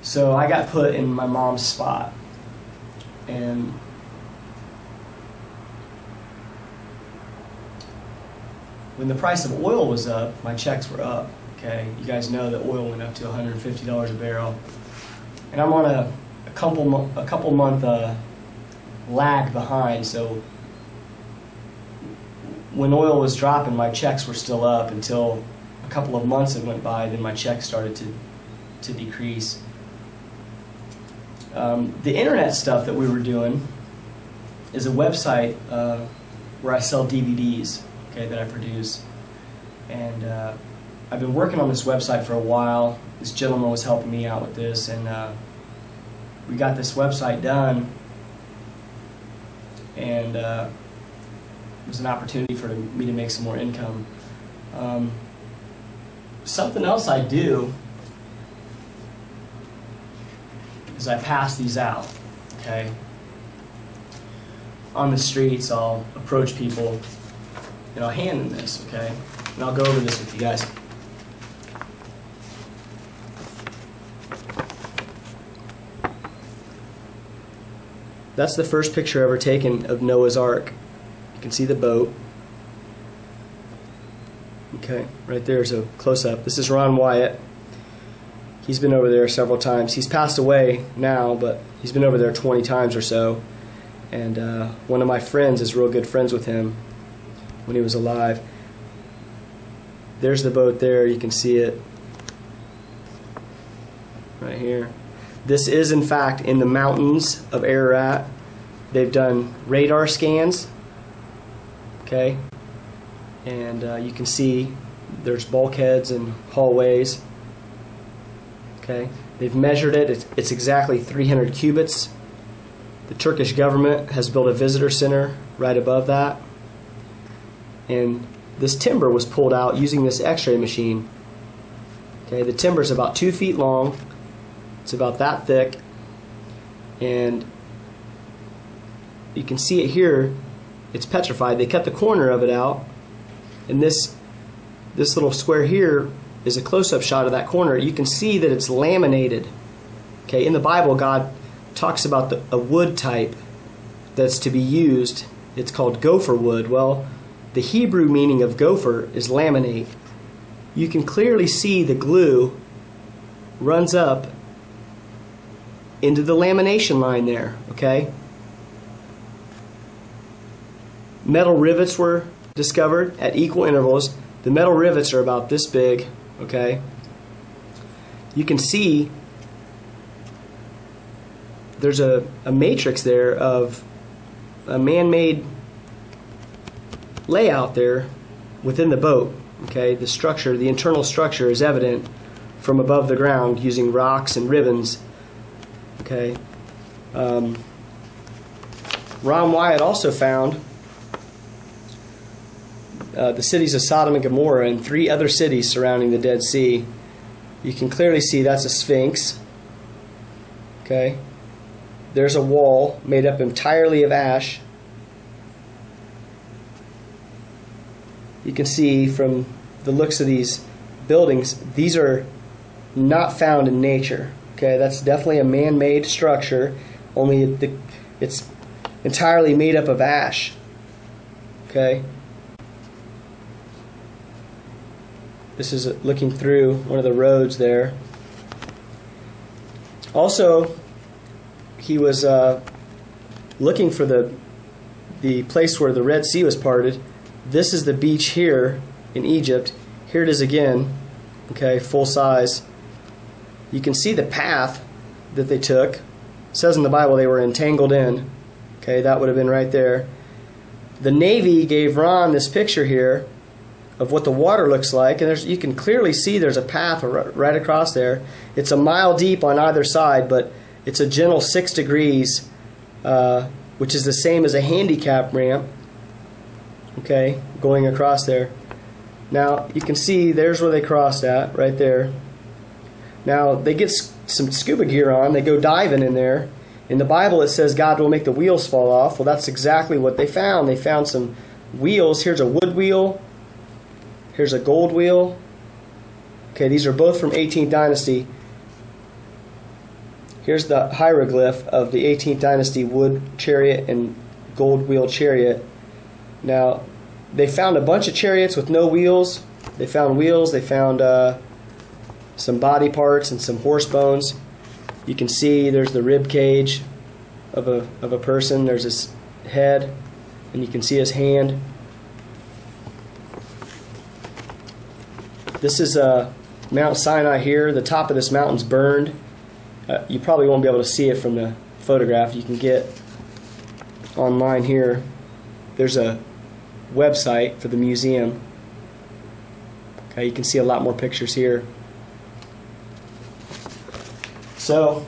So I got put in my mom's spot, and when the price of oil was up, my checks were up. Okay, you guys know that oil went up to $150 a barrel, and I'm on a couple month lag behind. So when oil was dropping, my checks were still up until a couple of months had went by. Then my checks started to decrease. The internet stuff that we were doing is a website where I sell DVDs, okay, that I produce, and I've been working on this website for a while. This gentleman was helping me out with this, and we got this website done, and it was an opportunity for me to make some more income. Something else I do is I pass these out, okay? On the streets, I'll approach people and I'll hand them this, okay? And I'll go over this with you guys. That's the first picture ever taken of Noah's Ark. You can see the boat. Okay, right there's a close-up. This is Ron Wyatt. He's been over there several times. He's passed away now, but he's been over there 20 times or so. And one of my friends is real good friends with him when he was alive. There's the boat there. You can see it right here. This is, in fact, in the mountains of Ararat. They've done radar scans, okay, and you can see there's bulkheads and hallways, okay. They've measured it. It's exactly 300 cubits. The Turkish government has built a visitor center right above that, and this timber was pulled out using this x-ray machine. Okay, the timber is about 2 feet long. It's about that thick, and you can see it here. It's petrified. They cut the corner of it out, and this little square here is a close-up shot of that corner. You can see that it's laminated. Okay, in the Bible, God talks about a wood type that's to be used. It's called gopher wood. Well, the Hebrew meaning of gopher is laminate. You can clearly see the glue runs up into the lamination line there, okay? Metal rivets were discovered at equal intervals. The metal rivets are about this big, okay? You can see there's a matrix there of a man-made layout there within the boat, okay? The structure, the internal structure is evident from above the ground using rocks and ribbons. Okay. Ron Wyatt also found the cities of Sodom and Gomorrah and 3 other cities surrounding the Dead Sea. You can clearly see that's a sphinx. Okay. There's a wall made up entirely of ash. You can see from the looks of these buildings, these are not found in nature. Okay, that's definitely a man-made structure, only it's entirely made up of ash. Okay. This is looking through one of the roads there. Also, he was looking for the place where the Red Sea was parted. This is the beach here in Egypt. Here it is again, okay, full size. You can see the path that they took. It says in the Bible they were entangled in. Okay, that would have been right there. The Navy gave Ron this picture here of what the water looks like, and you can clearly see there's a path right across there. It's a mile deep on either side, but it's a gentle 6 degrees, which is the same as a handicap ramp, okay, going across there. Now, you can see there's where they crossed at, right there. Now, they get some scuba gear on. They go diving in there. In the Bible, it says God will make the wheels fall off. Well, that's exactly what they found. They found some wheels. Here's a wood wheel. Here's a gold wheel. Okay, these are both from 18th Dynasty. Here's the hieroglyph of the 18th dynasty wood chariot and gold wheel chariot. Now, they found a bunch of chariots with no wheels. They found wheels. They found some body parts and some horse bones. You can see there's the rib cage of a person. There's his head, and you can see his hand. This is Mount Sinai here. The top of this mountain's burned. You probably won't be able to see it from the photograph. You can get online here. There's a website for the museum. Okay, you can see a lot more pictures here. So,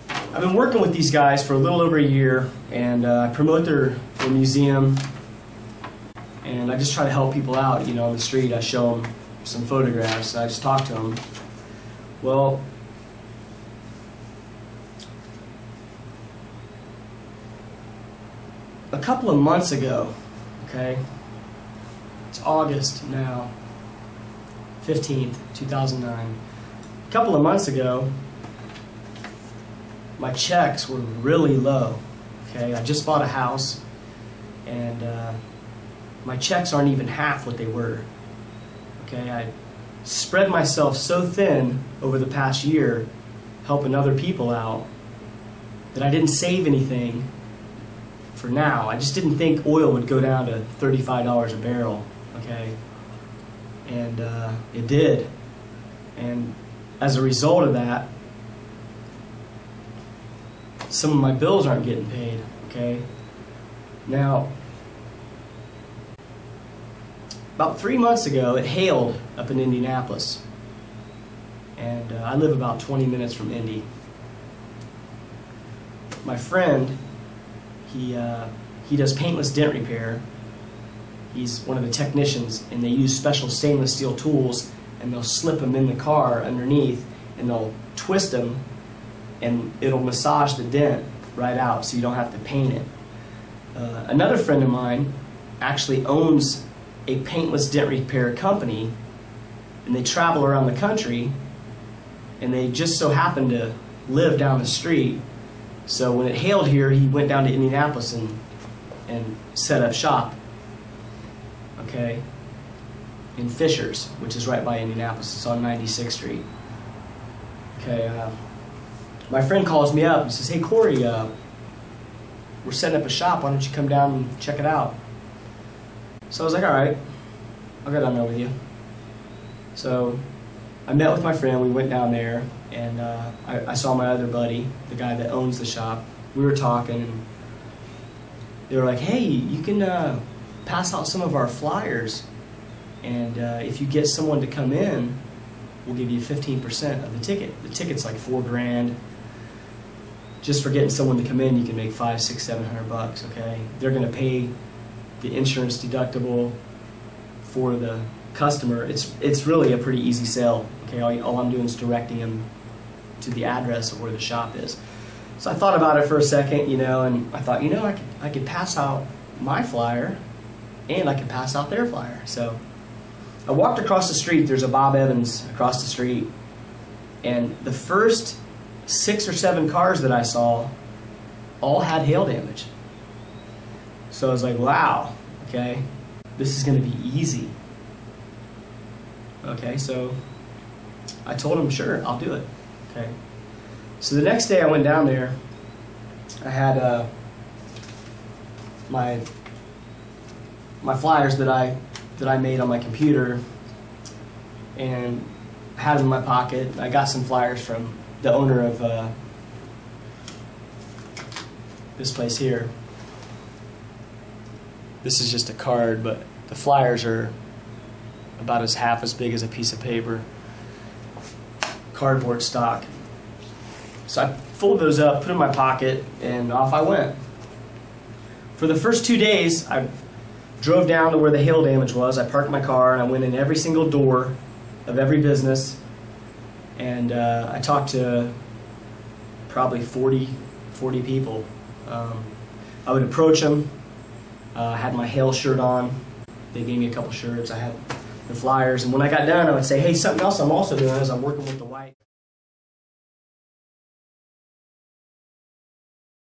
I've been working with these guys for a little over a year, and I promote their museum, and I just try to help people out, you know, on the street. I show them some photographs. I just talk to them. Well, a couple of months ago, okay, it's August now, 15th, 2009. A couple of months ago, my checks were really low, okay? I just bought a house, and my checks aren't even half what they were, okay? I spread myself so thin over the past year helping other people out that I didn't save anything for now. I just didn't think oil would go down to $35 a barrel, okay? And it did. And as a result of that, some of my bills aren't getting paid, okay? Now, about 3 months ago, it hailed up in Indianapolis. And I live about 20 minutes from Indy. My friend, he does paintless dent repair. He's one of the technicians, and they use special stainless steel tools, and they'll slip them in the car underneath, and they'll twist them, and it'll massage the dent right out, so you don't have to paint it. Another friend of mine actually owns a paintless dent repair company, and they travel around the country, and they just so happen to live down the street. So when it hailed here, he went down to Indianapolis and set up shop, okay, in Fishers, which is right by Indianapolis. It's on 96th Street. Okay, my friend calls me up and says, "Hey Corey, we're setting up a shop. Why don't you come down and check it out?" So I was like, "All right, I'll go down there with you." So I met with my friend. We went down there, and I saw my other buddy, the guy that owns the shop. We were talking, and they were like, "Hey, you can pass out some of our flyers, and if you get someone to come in, we'll give you 15% of the ticket. The ticket's like $4 grand. Just for getting someone to come in, you can make $500, $600, $700. Okay, they're going to pay the insurance deductible for the customer. It's really a pretty easy sell. Okay, all I'm doing is directing them to the address of where the shop is." So I thought about it for a second, you know, and I thought, you know, I could pass out my flyer, and I could pass out their flyer. So I walked across the street. There's a Bob Evans across the street, and the first 6 or 7 cars that I saw all had hail damage. So I was like, wow, okay, this is going to be easy. Okay, so I told him, sure, I'll do it. Okay, so the next day I went down there. I had my flyers that I made on my computer, and had them in my pocket. I got some flyers from the owner of this place here. This is just a card, but the flyers are about half as big as a piece of paper. Cardboard stock. So I folded those up, put them in my pocket, and off I went. For the first 2 days, I drove down to where the hail damage was. I parked my car, and I went in every single door of every business, and I talked to probably 40 people. I would approach them. I had my hail shirt on. They gave me a couple shirts. I had the flyers, and when I got done, I would say, "Hey, something else I'm also doing is I'm working with the white."